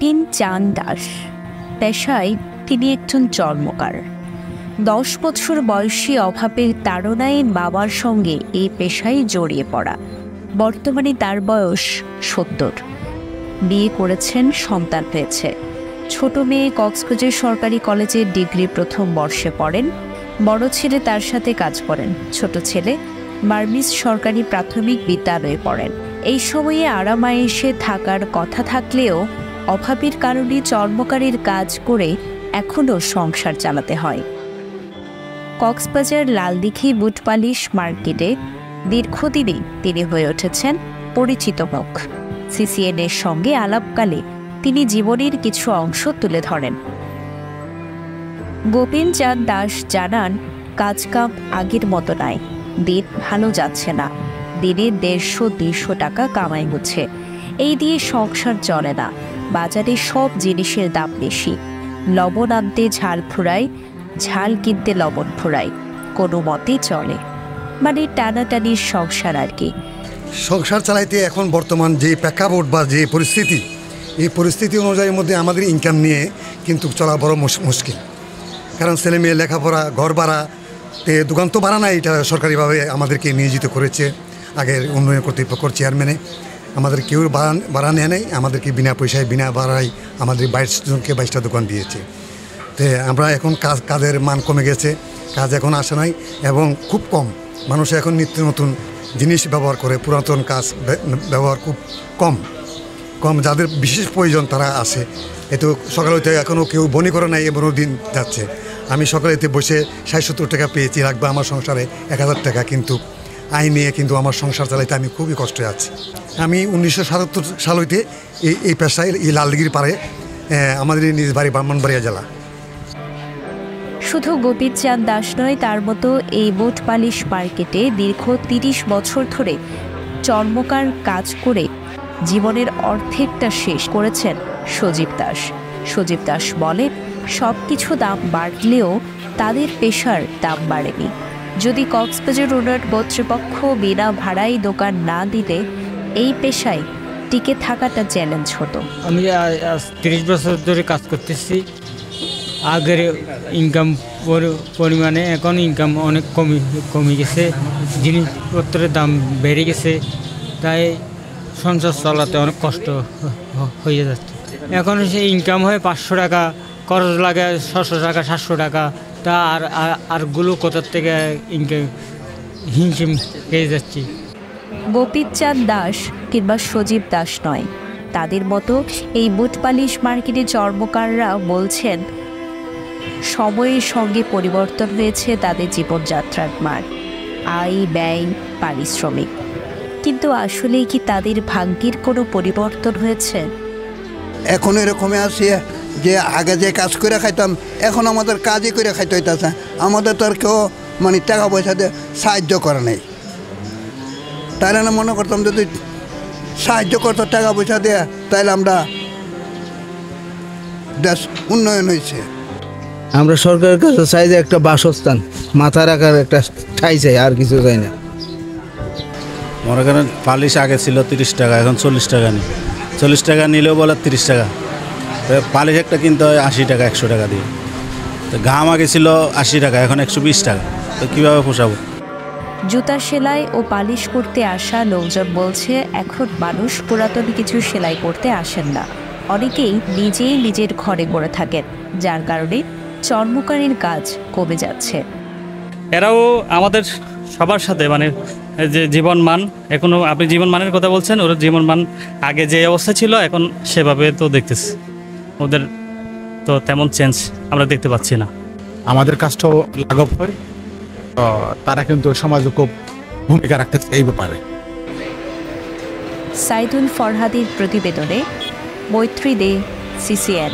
গোপীন চাঁদ দাস পেশায় তিনি একজন চর্মকার। 10 বছর বয়সী অভাবের তাড়নায় বাবার সঙ্গে এই পেশায় জড়িয়ে পড়া। বর্তমানে তার বয়স 70। বিয়ে করেছেন, সন্তান হয়েছে। ছোট মেয়ে কক্সবাজার সরকারি কলেজের ডিগ্রি প্রথম বর্ষে পড়েন। বড় ছেলে তার সাথে কাজ করেন। ছোট ছেলে বার্মিজ সরকারি প্রাথমিক বিদ্যালয়ে পড়েন। এই সময়ে আরামায়েশে থাকার কথা থাকলেও অভাবের কারণে চর্মকারের কাজ করে এখনও সংসার চালাতে হয়। কক্সবাজার লালদিঘি বুট পালিশ মার্কেটে দীর্ঘদিনই তিনি হয়ে উঠেছেন পরিচিত মুখ। সিসিএনের সঙ্গে আলাপকালে তিনি জীবনের কিছু অংশ তুলে ধরেন। গোপীন চাঁদ দাস জানান, কাজকাম আগের মতো নাই, দিন ভালো যাচ্ছে না। দিনে 150-200 টাকা কামাই হচ্ছে, এই দিয়ে সংসার চলে না। বাজারে সব জিনিসের দাম বেশি। লবণ আনতে ঝাল ফুরায়, ঝাল কিনতে লবণ ফুরায়, কোনো মতেই চলে। মানে টানাটানির সংসার আর কি। সংসার চালাইতে এখন বর্তমান যে প্রেক্ষাপট বা যে পরিস্থিতি, এই পরিস্থিতি অনুযায়ী মধ্যে আমাদের ইনকাম নিয়ে কিন্তু চলা বড় মুশকিল। কারণ ছেলে মেয়ে লেখাপড়া, ঘর ভাড়া, দোকান তো ভাড়া নাই, এটা সরকারিভাবে আমাদেরকে নিয়োজিত করেছে আগের উন্নয়ন কর্তৃপক্ষ চেয়ারম্যানে। আমাদের কেউ ভাড়া নেয় নাই, আমাদেরকে বিনা পয়সায় বিনা ভাড়ায় আমাদের 22 জনকে 22টা দোকান দিয়েছে। তো আমরা এখন কাজের মান কমে গেছে, কাজ এখন আসে নাই এবং খুব কম। মানুষ এখন নিত্য নতুন জিনিস ব্যবহার করে, পুরাতন কাজ ব্যবহার খুব কম। যাদের বিশেষ প্রয়োজন তারা আসে। এতো সকালে এখনও কেউ বনি করে নাই, এমনও দিন যাচ্ছে। আমি সকালেতে বসে 60-70 টাকা পেয়েছি, রাখবো আমার সংসারে 1000 টাকা, কিন্তু আয় নিয়ে কিন্তু আমার সংসার চালাইতে আমি খুবই কষ্টে আছি। আমি 1977 সাল হইতে এই পেশায়, এই লালদিঘির পারে, আমাদের নিজ বাড়ি ব্রাহ্মণবাড়িয়া জেলা। শুধু গোপীন চাঁদ দাস নয়, তার মতো এই বুট পালিশ মার্কেটে দীর্ঘ 30 বছর ধরে চর্মকার কাজ করে জীবনের অর্ধেকটা শেষ করেছেন সজীব দাস। সজীব দাস বলেন, সব কিছু দাম বাড়লেও তাদের পেশার দাম বাড়েনি। যদি কক্সবাজার উন্নয়ন কর্তৃপক্ষ বিনা ভাড়ায় দোকান না দিলে এই পেশায় টিকে থাকাটা চ্যালেঞ্জ হতো। আমি 30 বছর ধরে কাজ করতেছি। আগের ইনকাম পরিমাণে এখন ইনকাম অনেক কমে গেছে, জিনিসপত্রের দাম বেড়ে গেছে, তাই সংসার চালাতে অনেক কষ্ট হয়ে যাচ্ছে। এখন সে ইনকাম হয় 500 টাকা, খরচ লাগে 600 টাকা 700 টাকা, তা আরগুলো কোথার থেকে ইনকাম হিমশিম পেয়ে যাচ্ছি। গোপীন চাঁদ দাস কিংবা সজীব দাস নয়, তাদের মতো এই বুট পালিশ মার্কেটে চর্মকাররা বলছেন, সময়ের সঙ্গে পরিবর্তন হয়েছে তাদের জীবনযাত্রার মান, আয়, ব্যয়, পারিশ্রমিক। কিন্তু আসলে কি তাদের ভাগ্যের কোনো পরিবর্তন হয়েছে? এখন এরকমই আছে যে আগে যে কাজ করে খাইতাম, এখন আমাদের কাজই করে খাইতে হইতেছে। আমাদের তো আর কেউ মানে টাকা পয়সা দিয়ে সাহায্য করে নাই। তাইলে না মনে করতাম যদি সাহায্য করতো টাকা পয়সা দিয়ে, তাইলে আমরা দেশ উন্নয়ন হয়েছে। আমরা সরকারের কাছে চাই যে একটা বাসস্থান, মাথা রাখার একটা ঠাই চাই, আর কিছু চাই না। মনে করেন পালিশ আগে ছিল 30 টাকা, এখন 40 টাকা নেই। 40 টাকা নিলেও বলে 30 টাকা। তো পালিশ একটা কিনতে হয় 80 টাকা 100 টাকা দিয়ে। তো ঘাম আগে ছিল 80 টাকা, এখন 120 টাকা। তো কীভাবে পোষাবো? জুতা সেলাই ও পালিশ করতে আসা লোকজন বলছে, এখন মানুষ পুরাতন কিছু সেলাই করতে আসেন না। অনেকেই নিজেই নিজের ঘরে করে থাকেন, যার কারণে চর্মকারের কাজ কমে যাচ্ছে। এরাও আমাদের সবার সাথে মানে যে জীবনমান, এখনও আপনি জীবনমানের কথা বলছেন, ওর জীবনমান আগে যে অবস্থা ছিল এখন সেভাবে তো দেখতেছি, ওদের তো তেমন চেঞ্জ আমরা দেখতে পাচ্ছি না। আমাদের কাজটাও লাঘব হয়, তারা কিন্তু সমাজে খুব ভূমিকা রাখতে এই ব্যাপারে। সাইদুল ফরহাদির প্রতিবেদনে মৈত্রী দে, সিসিএন।